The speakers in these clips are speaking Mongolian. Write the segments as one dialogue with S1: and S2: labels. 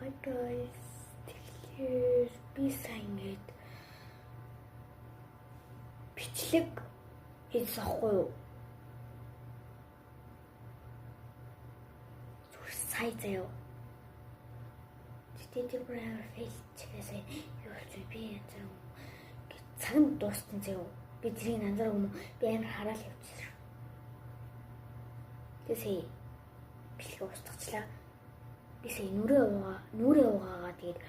S1: Hi guys. Тэгэхээр би сайн ингээд бичлэг хийсэн ахгүй юу? Зүрх сая заяа. Тэтэй бүр фейлчээсээ юу болж би янзаа цаг нь дууссан заяа. Би тэрийг анзаарах юм уу? Би амар хараал явчихсан. Тэсээ бичлэг устгачлаа. Би сая нүрээ угаагаа тэгээд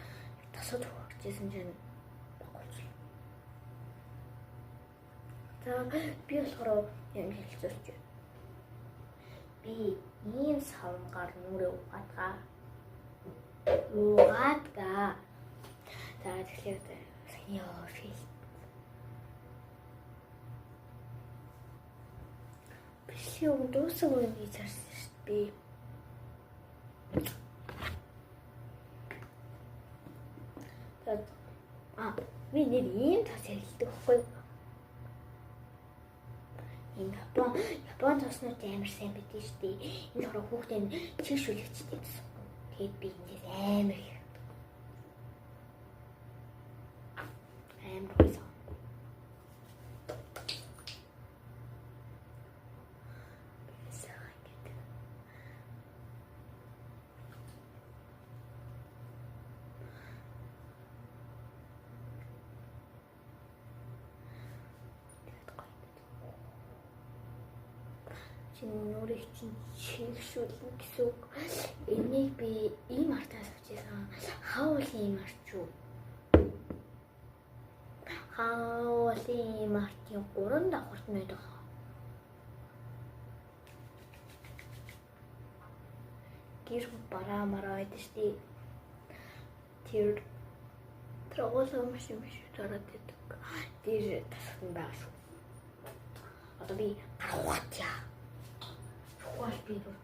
S1: тосод хөвчихсэн чинь багуулчихлаа. За би болохоор юм хэлчихвч би ийм савнгаар нүрээ угаадгаа. За тэгэхээр яа фил. Бичлэг дуусах үе гэж харсан шүү дээ. Би би нэр ийм тас хэлдэг байхгүй. Энэ Япон тоснууд амар сайн байдаг шүү дээ. Энэ хороо хүүхдээ чигшүүлэгчтэй гэсэн. Тэгээд би энэ амар байсан. Нүрийг чинь чигшүүлнэ гэсэн үг. Энийг би ийм артаас авчихсан. Хаул ийм арт юу? Хаул ийм артын 3 давхарт нь байдаг. Гэр бараа мараа байдаг шүү дээ. Тэр трогоолоо машин тараад байдаг. Тэр тасган байгаа шүү. Одоо би гарахт яа. What people?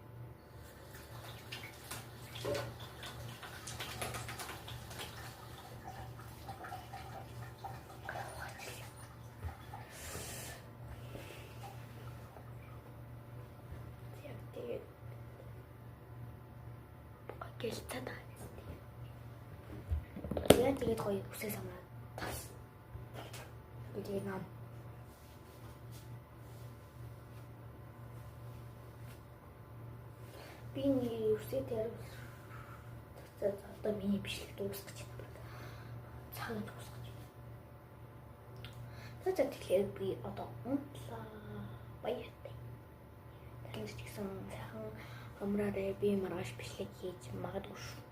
S1: Гэлтад байгаа юм. Тэгээд гоё үсээ самраа тас. Тэгээд нам би нэг үсээ дээр одоо миний бичлэг дуусгаж байна. Цаг дуусгаж байна. За тэгэхээр би одоо унтлаа баяртай. Танд ч гэсэн сайхан амраарэ би маргааш бичлэг хийж магадгүй шүү.